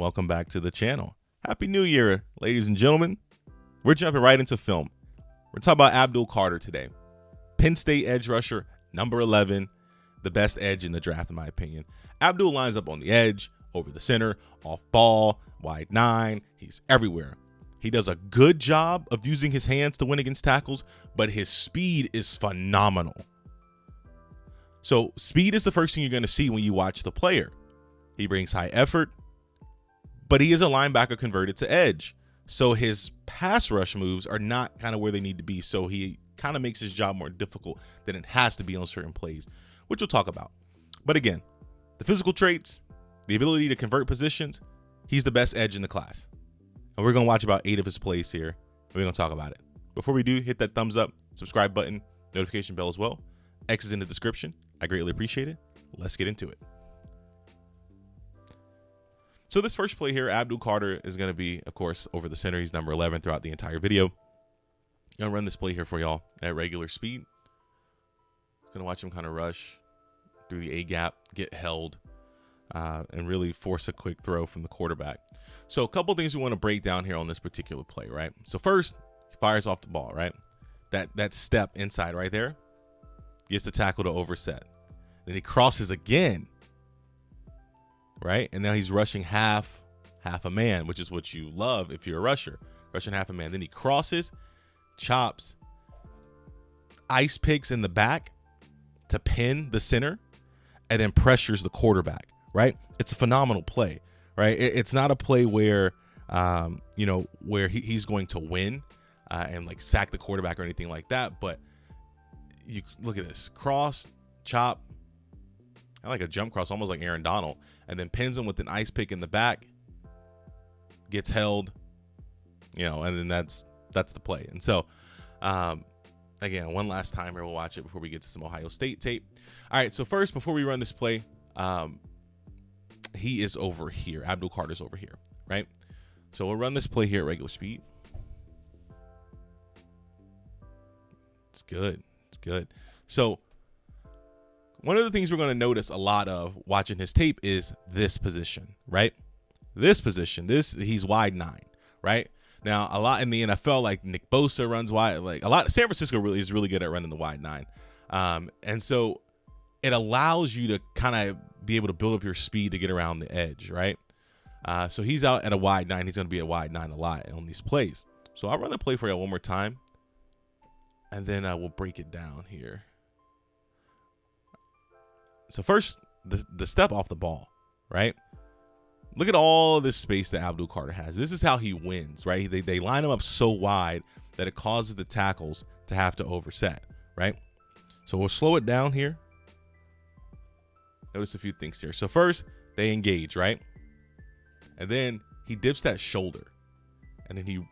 Welcome back to the channel. Happy New Year, ladies and gentlemen. We're jumping right into film. We're talking about Abdul Carter today. Penn State edge rusher, number 11, the best edge in the draft, in my opinion. Abdul lines up on the edge, over the center, off ball, wide 9. He's everywhere. He does a good job of using his hands to win against tackles, but his speed is phenomenal. So speed is the first thing you're going to see when you watch the player. He brings high effort, but he is a linebacker converted to edge. So his pass rush moves are not kind of where they need to be. So he kind of makes his job more difficult than it has to be on certain plays, which we'll talk about. But again, the physical traits, the ability to convert positions, he's the best edge in the class. And we're going to watch about 8 of his plays here. We're going to talk about it. Before we do, hit that thumbs up, subscribe button, notification bell as well. X is in the description. I greatly appreciate it. Let's get into it. So this first play here, Abdul Carter is going to be, of course, over the center. He's number 11 throughout the entire video. I'm going to run this play here for y'all at regular speed. Going to watch him kind of rush through the A-gap, get held, and really force a quick throw from the quarterback. So a couple things we want to break down here on this particular play, right? So first, he fires off the ball, right? That step inside right there gets the tackle to overset. Then he crosses again, right? And now he's rushing half a man, which is what you love if you're a rusher, rushing half a man. Then he crosses, chops, ice picks in the back to pin the center, and then pressures the quarterback, right? It's a phenomenal play, right? It's not a play where, where he's going to win and like sack the quarterback or anything like that. But you look at this cross, chop, I like a jump cross, almost like Aaron Donald, and then pins him with an ice pick in the back, gets held, and then that's the play. And so, again, one last time here, we'll watch it before we get to some Ohio State tape. All right, so first, before we run this play, he is over here. Abdul Carter's over here, right? So we'll run this play here at regular speed. It's good. It's good. So one of the things we're going to notice a lot of watching his tape is this position, right? This position, he's wide 9, right? Now, a lot in the NFL, like Nick Bosa runs wide, like a lot. San Francisco is really good at running the wide 9. And so it allows you to kind of be able to build up your speed to get around the edge, right? So he's out at a wide 9. He's going to be at wide 9 a lot on these plays. So I'll run the play for you one more time, and then we'll break it down here. So first, the step off the ball, right? Look at all this space that Abdul Carter has. This is how he wins, right? They line him up so wide that it causes the tackles to have to overset, right? So we'll slow it down here. Notice a few things here. So first, they engage, right? And then he dips that shoulder. And then he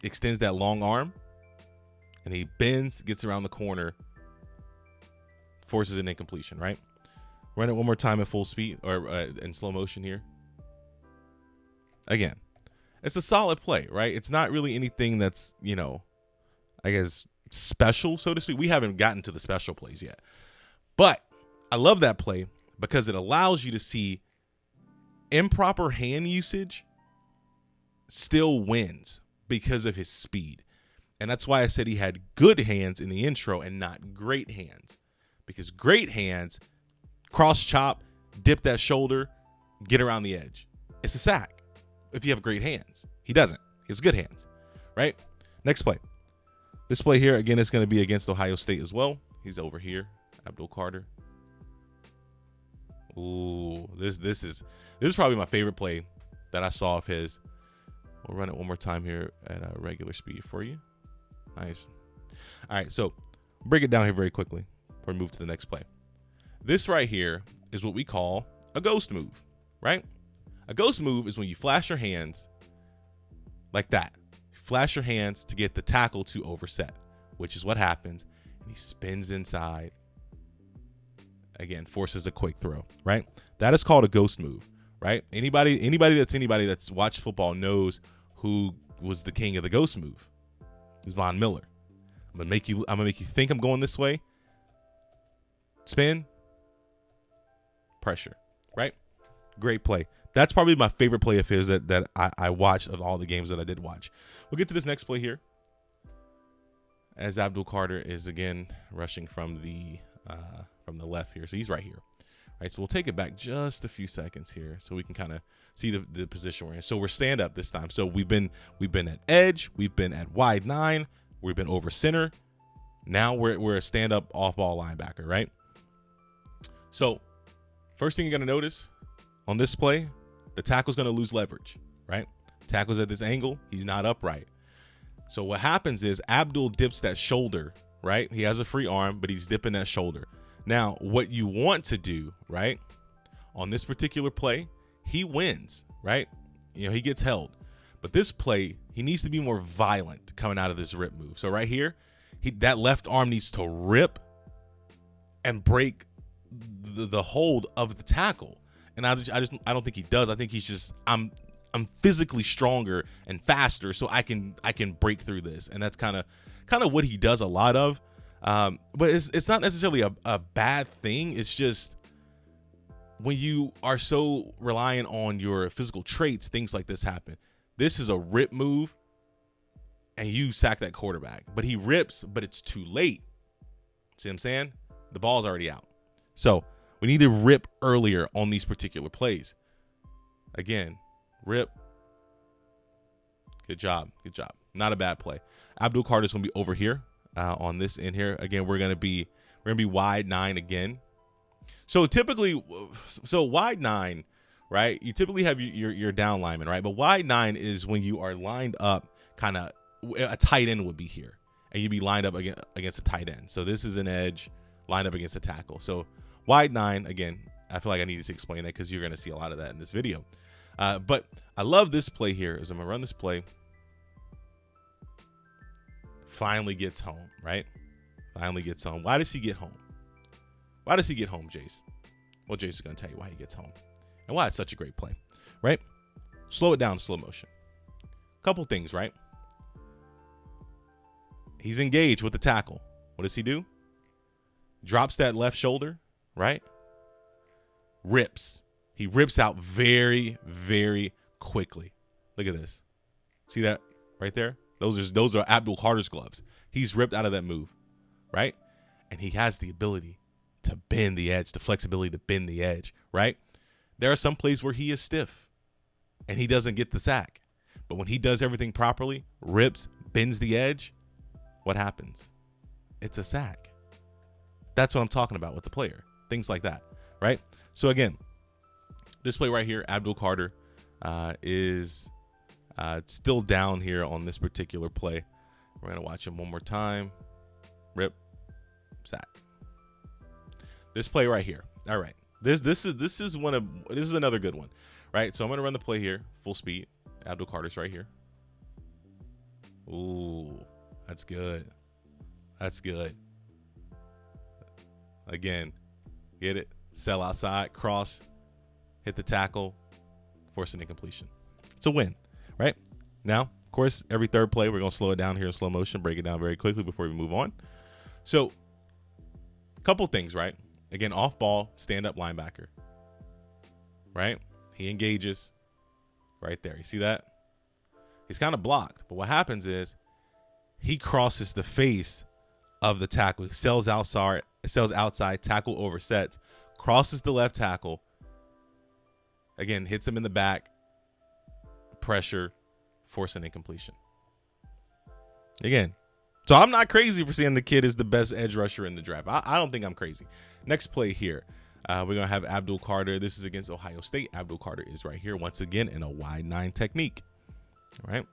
extends that long arm. And he bends, gets around the corner, forces an incompletion, right? Run it one more time at full speed or in slow motion here. Again, it's a solid play, right? It's not really anything that's, I guess, special, so to speak. We haven't gotten to the special plays yet. But I love that play because it allows you to see improper hand usage still wins because of his speed. And that's why I said he had good hands in the intro and not great hands. Because great hands, cross chop, dip that shoulder, get around the edge. It's a sack if you have great hands. He doesn't. He has good hands, right? Next play. This play here, again, is going to be against Ohio State as well. He's over here, Abdul Carter. Ooh, this is probably my favorite play that I saw of his. We'll run it one more time here at a regular speed for you. Nice. All right, so break it down here very quickly before we move to the next play. This right here is what we call a ghost move, right? A ghost move is when you flash your hands like that. Flash your hands to get the tackle to overset, which is what happens. And he spins inside. Again, forces a quick throw, right? That is called a ghost move, right? Anybody that's watched football knows who was the king of the ghost move. It's Von Miller. I'm gonna make you think I'm going this way. Spin, pressure, right? Great play. That's probably my favorite play of his that I watched of all the games that I did watch. We'll get to this next play here, as Abdul Carter is again rushing from the left here. So he's right here. All right, so we'll take it back just a few seconds here so we can kind of see the position we're in. So we're stand up this time. So we've been at edge, we've been at wide 9, we've been over center. Now we're a stand up off ball linebacker, right? So first thing you're gonna notice on this play, the tackle's gonna lose leverage, right? Tackle's at this angle, he's not upright. So what happens is Abdul dips that shoulder, right? He has a free arm, but he's dipping that shoulder. Now, what you want to do, right, on this particular play, he wins, right? You know, he gets held. But this play, he needs to be more violent coming out of this rip move. So right here, that left arm needs to rip and break the hold of the tackle. And I don't think he does. I think he's just, I'm physically stronger and faster, so I can break through this. And that's kind of what he does a lot of. But it's not necessarily a bad thing. It's just when you are so reliant on your physical traits, things like this happen. This is a rip move, and you sack that quarterback. But he rips, but it's too late. See what I'm saying? The ball's already out. So we need to rip earlier on these particular plays. Again, rip. Good job. Good job. Not a bad play. Abdul Carter's going to be over here. On this end here, again, we're gonna be wide 9 again. So typically, wide 9, right? You typically have your down lineman, right? But wide 9 is when you are lined up, kind of a tight end would be here, and you'd be lined up against a tight end. So this is an edge lined up against a tackle. So wide 9 again. I feel like I needed to explain that because you're gonna see a lot of that in this video. But I love this play here. Is I'm gonna run this play. Finally gets home, right? Finally gets home. Why does he get home? Why does he get home, Jace? Well, Jace is going to tell you why he gets home and why it's such a great play, right? Slow it down, slow motion. Couple things, right? He's engaged with the tackle. What does he do? Drops that left shoulder, right? Rips. He rips out very, very quickly. Look at this. See that right there? Those are Abdul Carter's gloves. He's ripped out of that move, right? And he has the ability to bend the edge, the flexibility to bend the edge, right? There are some plays where he is stiff and he doesn't get the sack. But when he does everything properly, rips, bends the edge, what happens? It's a sack. That's what I'm talking about with the player. Things like that, right? So again, this play right here, Abdul Carter is still down here on this particular play. We're going to watch him one more time. Rip, sack. This play right here. All right. This is another good one, right? So I'm going to run the play here, full speed. Abdul Carter's right here. Ooh, that's good. That's good. Again, get it. Sell outside, cross, hit the tackle, force an incompletion. It's a win. Right now, of course, every third play, we're going to slow it down here in slow motion, break it down very quickly before we move on. So a couple things, right? Again, off ball, stand up linebacker, right? He engages right there. You see that? He's kind of blocked. But what happens is he crosses the face of the tackle. He sells outside, tackle oversets, crosses the left tackle. Again, hits him in the back. Pressure, force an incompletion. Again, so I'm not crazy for saying the kid is the best edge rusher in the draft. I don't think I'm crazy. Next play here, we're going to have Abdul Carter. This is against Ohio State. Abdul Carter is right here once again in a wide 9 technique. All right.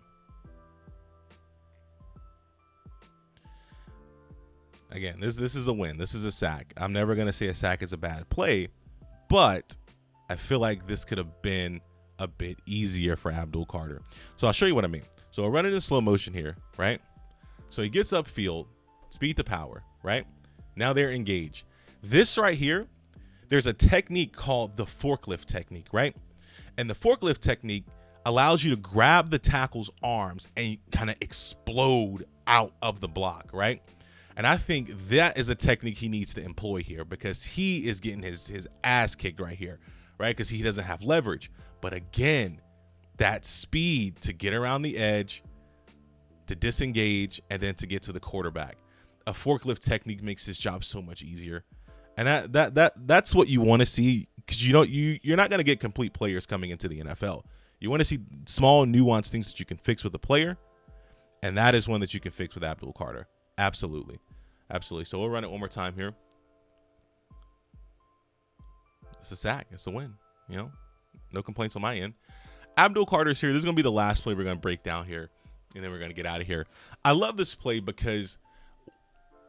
Again, this is a win. This is a sack. I'm never going to say a sack is a bad play, but I feel like this could have been a bit easier for Abdul Carter. So I'll show you what I mean. So I'll run it in slow motion here, right? So he gets upfield, speed to power, right? Now they're engaged. This right here, there's a technique called the forklift technique, right? And the forklift technique allows you to grab the tackle's arms and kind of explode out of the block, right? And I think that is a technique he needs to employ here because he is getting his ass kicked right here, right? Because he doesn't have leverage. But again, that speed to get around the edge, to disengage, and then to get to the quarterback. A forklift technique makes his job so much easier. And that's what you want to see, because you're not going to get complete players coming into the NFL. You want to see small, nuanced things that you can fix with a player, and that is one that you can fix with Abdul Carter. Absolutely. Absolutely. So we'll run it one more time here. It's a sack. It's a win. You know, no complaints on my end. Abdul Carter's here. This is going to be the last play we're going to break down here, and then we're going to get out of here. I love this play because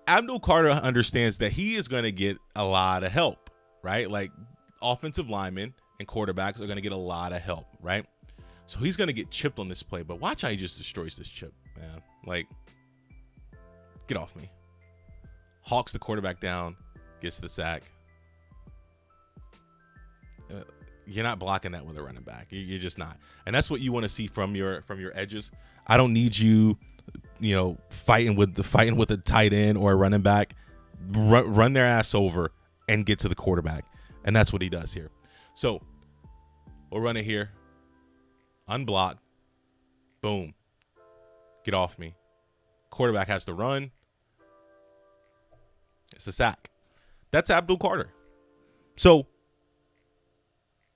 Abdul Carter understands that he is going to get a lot of help, right? Like, offensive linemen and quarterbacks are going to get a lot of help, right? So he's going to get chipped on this play, but watch how he just destroys this chip, man. Like, get off me. Hawks the quarterback down, gets the sack. You're not blocking that with a running back. You're just not. And that's what you want to see from your edges. I don't need you, fighting with a tight end or a running back. Run their ass over and get to the quarterback. And that's what he does here. So we'll run it here. Unblocked. Boom. Get off me. Quarterback has to run. It's a sack. That's Abdul Carter. So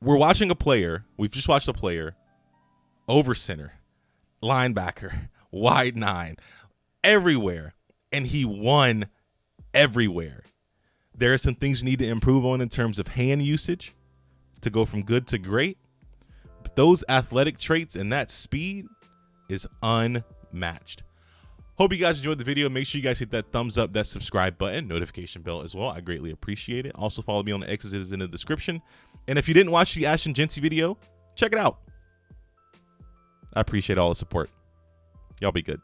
we're watching a player. We've just watched a player over center, linebacker, wide nine, everywhere. And he won everywhere. There are some things we need to improve on in terms of hand usage to go from good to great. But those athletic traits and that speed is unmatched. Hope you guys enjoyed the video. Make sure you guys hit that thumbs up, that subscribe button, notification bell as well. I greatly appreciate it. Also follow me on the X's, it is in the description. And if you didn't watch the Ashton Genty video, check it out. I appreciate all the support. Y'all be good.